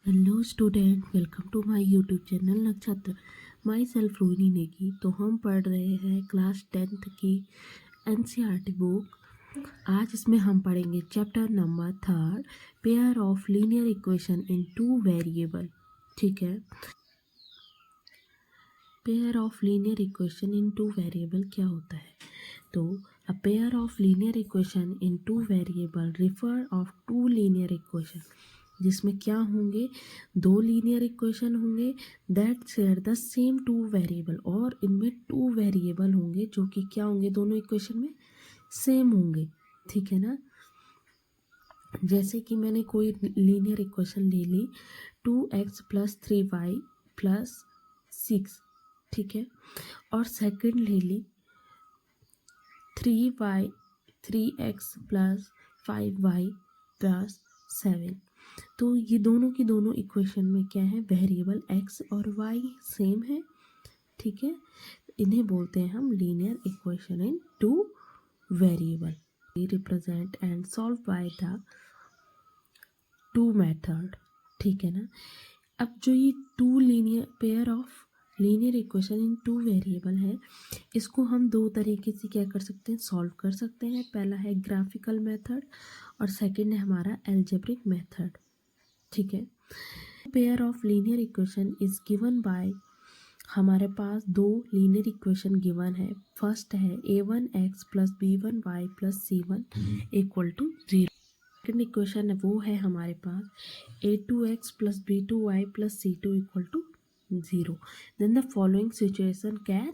Hello student, welcome to my YouTube channel Nakshatra. Myself Rohini Negi. तो हम पढ़ रहे हैं क्लास 10th की एनसीईआरटी बुक। आज इसमें हम पढ़ेंगे chapter number 3, pair of linear equation in two variable. ठीक है, pair of linear equation in two variable क्या होता है? तो a pair of linear equation in two variable refer of two linear equation, जिसमें क्या होंगे, दो लीनियर इक्वेशन होंगे that share the same two variable, और इनमें टू वेरिएबल होंगे जो कि क्या होंगे, दोनों इक्वेशन में सेम होंगे। ठीक है ना। जैसे कि मैंने कोई लीनियर इक्वेशन ले ली 2x + 3y + 6, ठीक है, और सेकंड ले ली 3x + 5y + 7। तो ये दोनों की दोनों इक्वेशन में क्या है, वेरिएबल x और y सेम है। ठीक है, इन्हें बोलते हैं हम linear equation in two variable. Represent and solve by the two method. ठीक है ना। अब जो ये two linear pair of linear equation in two variable है, इसको हम दो तरीके से क्या कर सकते हैं, सॉल्व कर सकते हैं। पहला है ग्राफिकल मेथड और सेकंड है हमारा एल्जेब्रिक मेथड। ठीक है, pair of linear equation is given by, हमारे पास दो लीनियर इक्वेशन गिवन है। फर्स्ट है a1x + b1y + c1 = 0। Second equation है वो है हमारे पास a2x + b2y + c2 = 0। Then the following situation can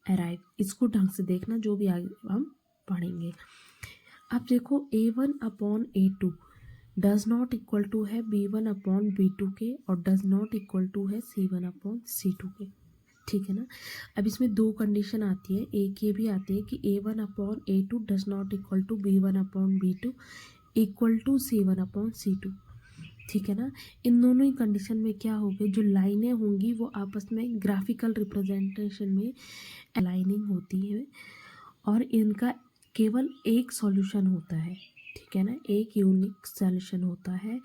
arrive. इसको ढंग से देखना, जो भी आगे हम पढ़ेंगे। अब देखो a1/a2 does not equal to है b1/b2 के, और डज नॉट इक्वल टू है c1/c2 के। ठीक है ना। अब इसमें दो कंडीशन आती है, एक ये भी आती है कि a1/a2 does not equal to b1/b2 = c1/c2। ठीक है ना। इन दोनों ही कंडीशन में क्या होगा, जो लाइनें होंगी वो आपस में ग्राफिकल रिप्रेजेंटेशन में अलाइनिंग होती है, और इनका केवल एक सॉल्यूशन होता है। ठीक है ना, एक यूनिक सॉल्यूशन होता है,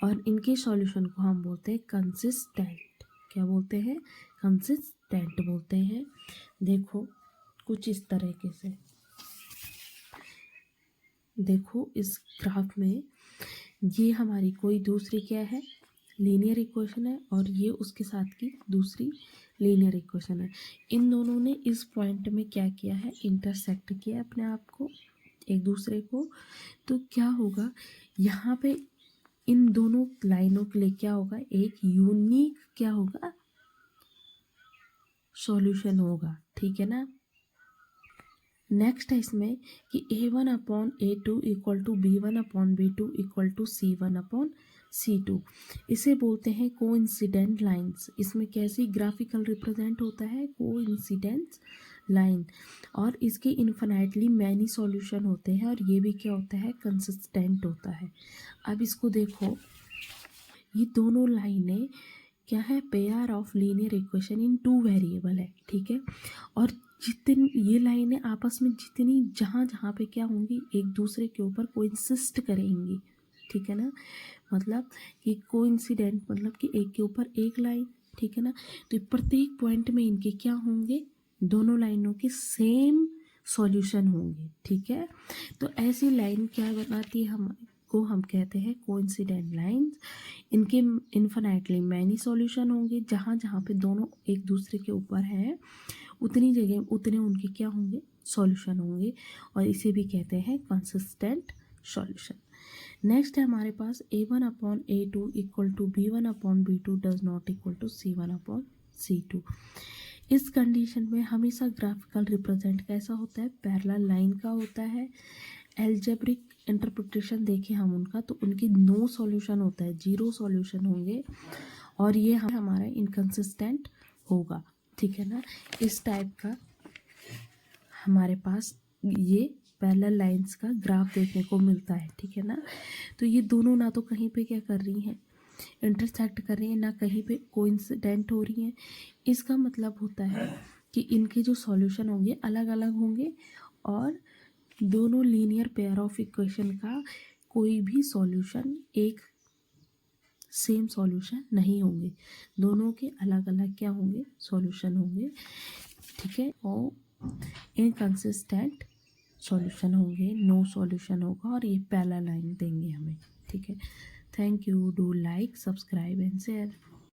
और इनके सॉल्यूशन को हम बोलते हैं कंसिस्टेंट। क्या बोलते हैं? कंसिस्टेंट बोलते हैं। देखो कुछ इस तरीके से, देखो इस ग्राफ में ये हमारी कोई दूसरी क्या है, लीनियर इक्वेशन है, और ये उसके साथ की दूसरी लीनियर इक्वेशन है। इन दोनों ने इस पॉइंट में क्या किया है, इंटरसेक्ट किया अपने आप को, एक दूसरे को। तो क्या होगा यहाँ पे, इन दोनों लाइनों के लिए क्या होगा, एक यूनिक क्या होगा, सॉल्यूशन होगा। ठीक है ना। नेक्स्ट है इसमें कि a1/a2 = b1/b2 = c1/c2। इसे बोलते हैं कोइंसिडेंट लाइंस। इसमें कैसी ग्राफिकल रिप्रेजेंट होता है, कोइंसिडेंस लाइन, और इसके इन्फिनाइटली मैनी सॉल्यूशन होते हैं, और ये भी क्या होता है, कंसिस्टेंट होता है। अब इसको देखो, ये दोनों लाइनें क्या है, pair of linear equation in two variable है। ठीक है, और जितनी ये लाइनें आपस में जितनी जहाँ जहाँ पे क्या होंगी, एक दूसरे के ऊपर कोइंसिस्ट करेंगी। ठीक है ना, मतलब कि कोइंसिडेंट मतलब कि एक के ऊपर एक लाइन। ठीक है ना, तो प्रत्येक पॉइंट में इनके क्या होंगे, दोनों लाइनों के सेम सॉल्यूशन होंगे। ठीक है, तो ऐसी लाइन क्या बनाती है, हम कहते हैं कोइंसिडेंट लाइंस। इनके इन्फिनाइटली मैनी सॉल्यूशन होंगे, जहाँ जहाँ पे दोनों एक दूसरे के ऊपर हैं उतनी जगह उतने उनके क्या होंगे, सॉल्यूशन होंगे, और इसे भी कहते हैं कंसिस्टेंट सॉल्यूशन। नेक्स्ट है हमारे पास a1/a2 = b1/b2 does not equal to c1/c2। इस कंडीशन में हमेशा ग्राफिकल रिप्रेजेंट कैसा होता है, पैरेलल लाइन का होता है। एल्जेब्रिक इंटरप्रिटेशन देखें हम उनका, तो उनकी नो सॉल्यूशन होता है, जीरो सॉल्यूशन होंगे, और ये हमारा इनकंसिस्टेंट होगा। ठीक है ना, इस टाइप का हमारे पास ये पैरेलल लाइंस का ग्राफ देखने को मिलता है। ठीक है ना, तो ये दोनों ना तो कहीं पे क्या कर रही हैं, इंटरसेक्ट कर रही हैं, ना कहीं पे कोइंसिडेंट हो रही हैं। इसका मतलब होता है कि इनके जो सॉल्यूशन होंगे अलग अलग होंगे, और दोनों लीनियर पेयर ऑफ इक्वेशन का कोई भी सॉल्यूशन एक सेम सॉल्यूशन नहीं होंगे, दोनों के अलग अलग क्या होंगे, सॉल्यूशन होंगे। ठीक है, और इनकंसिस्टेंट सॉल्यूशन होंगे, नो सॉल्यूशन होगा, और ये पैरेलल लाइन देंगे हमें। ठीक है, thank you, do like, subscribe and share.